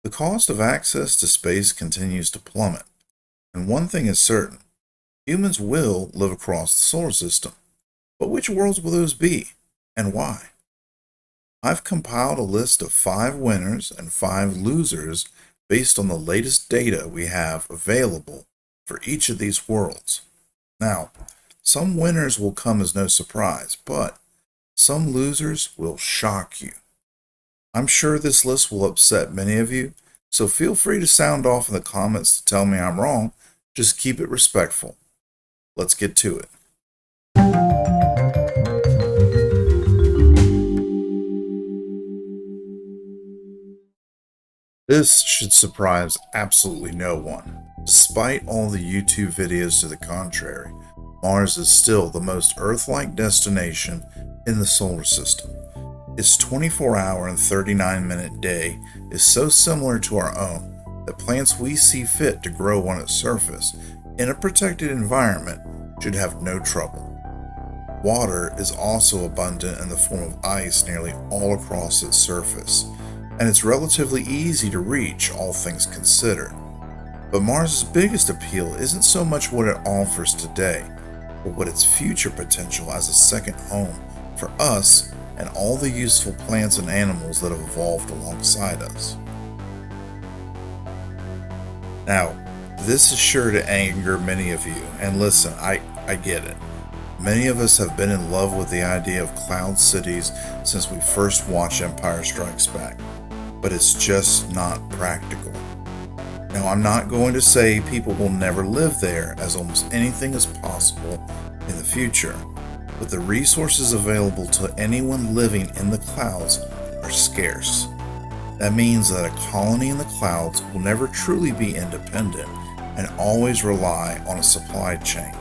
The cost of access to space continues to plummet, and one thing is certain: humans will live across the solar system. But which worlds will those be, and why? I've compiled a list of 5 winners and 5 losers based on the latest data we have available for each of these worlds. Now, some winners will come as no surprise, but some losers will shock you. I'm sure this list will upset many of you, so feel free to sound off in the comments to tell me I'm wrong. Just keep it respectful. Let's get to it. This should surprise absolutely no one. Despite all the YouTube videos to the contrary, Mars is still the most Earth-like destination in the solar system. Its 24-hour and 39-minute day is so similar to our own that plants we see fit to grow on its surface in a protected environment should have no trouble. Water is also abundant in the form of ice nearly all across its surface, and it's relatively easy to reach, all things considered. But Mars' biggest appeal isn't so much what it offers today, but what its future potential as a second home for us and all the useful plants and animals that have evolved alongside us. Now, this is sure to anger many of you, and listen, I get it. Many of us have been in love with the idea of cloud cities since we first watched Empire Strikes Back, but it's just not practical. Now, I'm not going to say people will never live there, as almost anything is possible in the future, but the resources available to anyone living in the clouds are scarce. That means that a colony in the clouds will never truly be independent and always rely on a supply chain.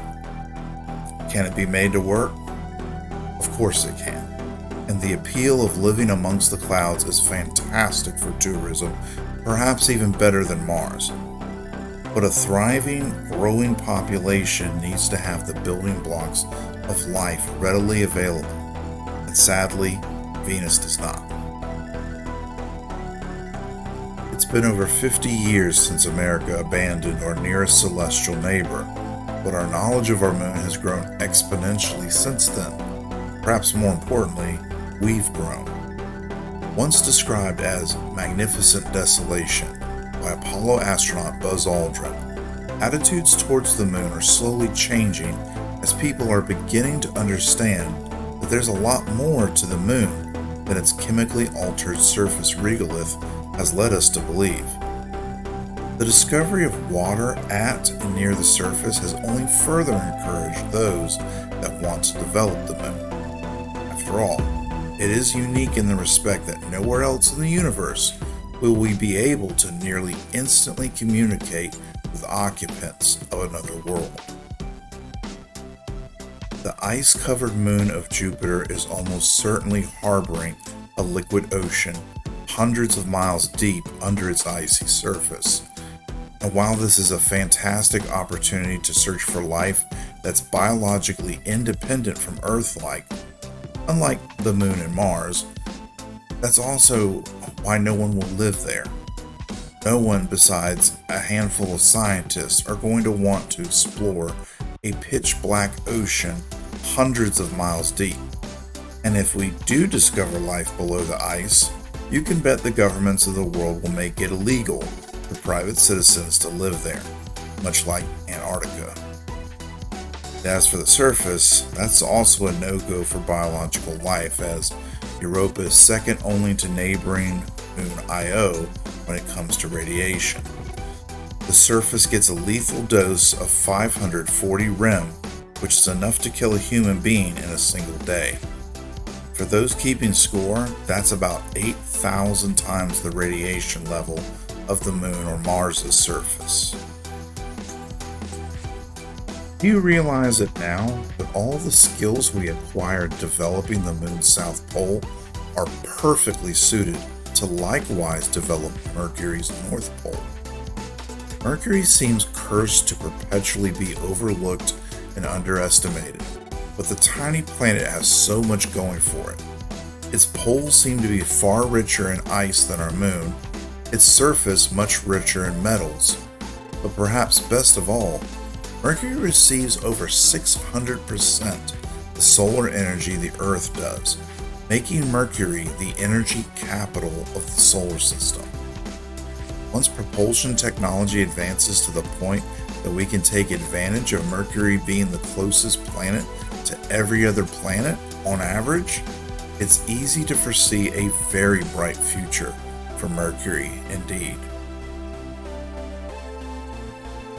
Can it be made to work? Of course it can. And the appeal of living amongst the clouds is fantastic for tourism, perhaps even better than Mars. But a thriving, growing population needs to have the building blocks of life readily available, and sadly, Venus does not. It's been over 50 years since America abandoned our nearest celestial neighbor, but our knowledge of our moon has grown exponentially since then. Perhaps more importantly, we've grown. Once described as magnificent desolation by Apollo astronaut Buzz Aldrin, attitudes towards the moon are slowly changing as people are beginning to understand that there's a lot more to the moon than its chemically altered surface regolith has led us to believe. The discovery of water at and near the surface has only further encouraged those that want to develop the moon. After all, it is unique in the respect that nowhere else in the universe will we be able to nearly instantly communicate with occupants of another world. The ice-covered moon of Jupiter is almost certainly harboring a liquid ocean hundreds of miles deep under its icy surface. And while this is a fantastic opportunity to search for life that's biologically independent from Earth-like, unlike the moon and Mars, that's also why no one will live there. No one besides a handful of scientists are going to want to explore a pitch-black ocean hundreds of miles deep. And if we do discover life below the ice, you can bet the governments of the world will make it illegal for private citizens to live there, much like Antarctica. As for the surface, that's also a no-go for biological life, as Europa is second only to neighboring moon Io when it comes to radiation. The surface gets a lethal dose of 540 rem, which is enough to kill a human being in a single day. For those keeping score, that's about 8,000 times the radiation level of the moon or Mars' surface. Do you realize it now that all the skills we acquired developing the moon's south pole are perfectly suited to likewise develop Mercury's north pole? Mercury seems cursed to perpetually be overlooked and underestimated, but the tiny planet has so much going for it. Its poles seem to be far richer in ice than our moon, its surface much richer in metals. But perhaps best of all, Mercury receives over 600% the solar energy the Earth does, making Mercury the energy capital of the solar system. Once propulsion technology advances to the point that we can take advantage of Mercury being the closest planet to every other planet on average, it's easy to foresee a very bright future for Mercury indeed.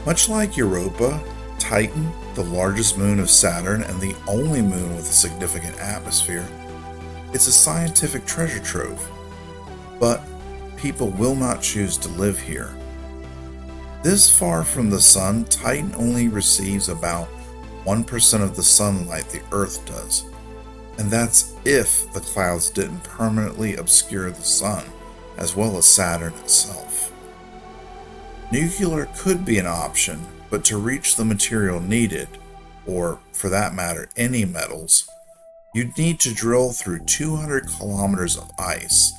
Much like Europa, Titan, the largest moon of Saturn and the only moon with a significant atmosphere, it's a scientific treasure trove. But people will not choose to live here. This far from the sun, Titan only receives about 1% of the sunlight the Earth does, and that's if the clouds didn't permanently obscure the sun, as well as Saturn itself. Nuclear could be an option, but to reach the material needed, or for that matter any metals, you'd need to drill through 200 kilometers of ice,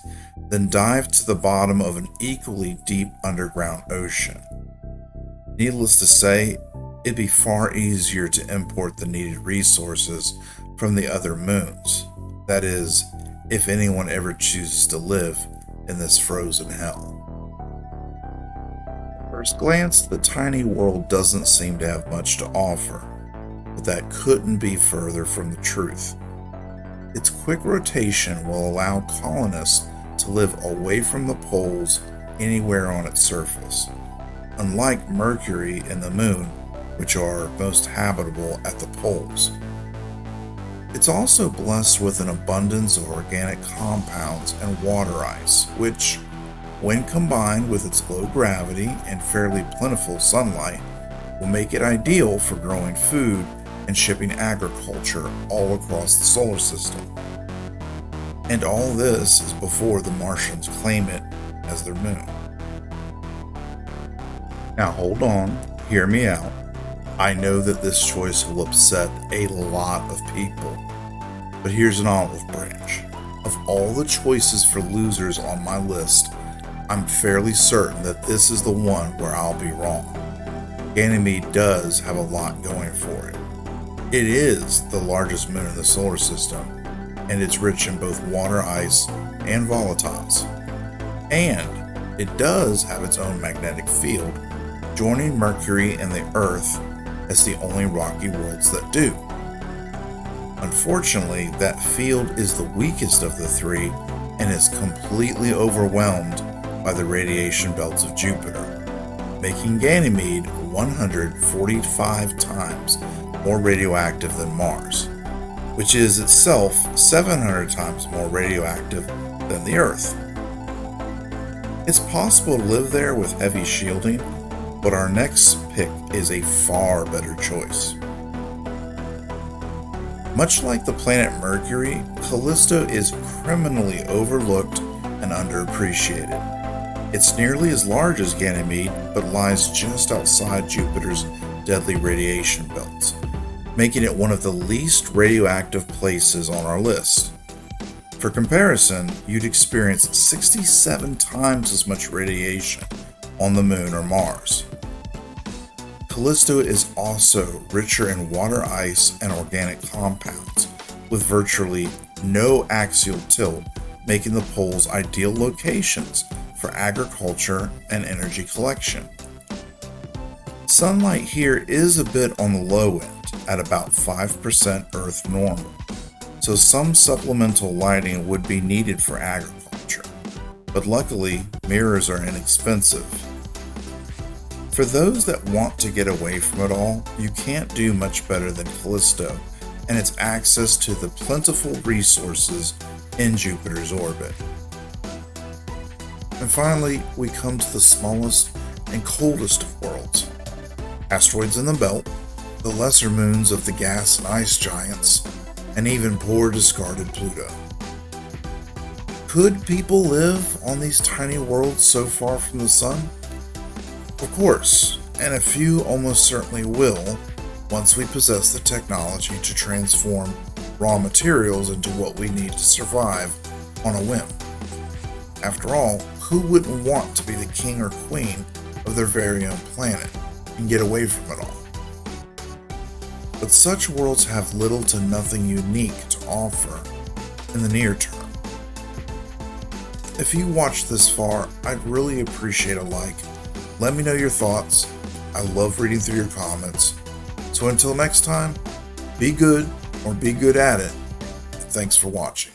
then dive to the bottom of an equally deep underground ocean. Needless to say, it'd be far easier to import the needed resources from the other moons. That is, if anyone ever chooses to live in this frozen hell. At first glance, the tiny world doesn't seem to have much to offer, but that couldn't be further from the truth. Its quick rotation will allow colonists to live away from the poles anywhere on its surface, unlike Mercury and the Moon, which are most habitable at the poles. It's also blessed with an abundance of organic compounds and water ice, which, when combined with its low gravity and fairly plentiful sunlight, will make it ideal for growing food and shipping agriculture all across the solar system. And all this is before the Martians claim it as their moon. Now hold on, hear me out. I know that this choice will upset a lot of people, but here's an olive branch. Of all the choices for losers on my list, I'm fairly certain that this is the one where I'll be wrong. Ganymede does have a lot going for it. It is the largest moon in the solar system, and it's rich in both water, ice, and volatiles. And it does have its own magnetic field, joining Mercury and the Earth as the only rocky worlds that do. Unfortunately, that field is the weakest of the three and is completely overwhelmed by the radiation belts of Jupiter, making Ganymede 145 times more radioactive than Mars, which is itself 700 times more radioactive than the Earth. It's possible to live there with heavy shielding, but our next pick is a far better choice. Much like the planet Mercury, Callisto is criminally overlooked and underappreciated. It's nearly as large as Ganymede, but lies just outside Jupiter's deadly radiation belts, making it one of the least radioactive places on our list. For comparison, you'd experience 67 times as much radiation on the Moon or Mars. Callisto is also richer in water, ice, and organic compounds, with virtually no axial tilt, making the poles ideal locations for agriculture and energy collection. Sunlight here is a bit on the low end, at about 5% Earth normal, so some supplemental lighting would be needed for agriculture, but luckily mirrors are inexpensive. For those that want to get away from it all, you can't do much better than Callisto and its access to the plentiful resources in Jupiter's orbit. And finally, we come to the smallest and coldest of worlds. Asteroids in the belt, the lesser moons of the gas and ice giants, and even poor discarded Pluto. Could people live on these tiny worlds so far from the sun? Of course, and a few almost certainly will once we possess the technology to transform raw materials into what we need to survive on a whim. After all, who wouldn't want to be the king or queen of their very own planet and get away from it all? But such worlds have little to nothing unique to offer in the near term. If you watched this far, I'd really appreciate a like. Let me know your thoughts. I love reading through your comments. So until next time, be good or be good at it. Thanks for watching.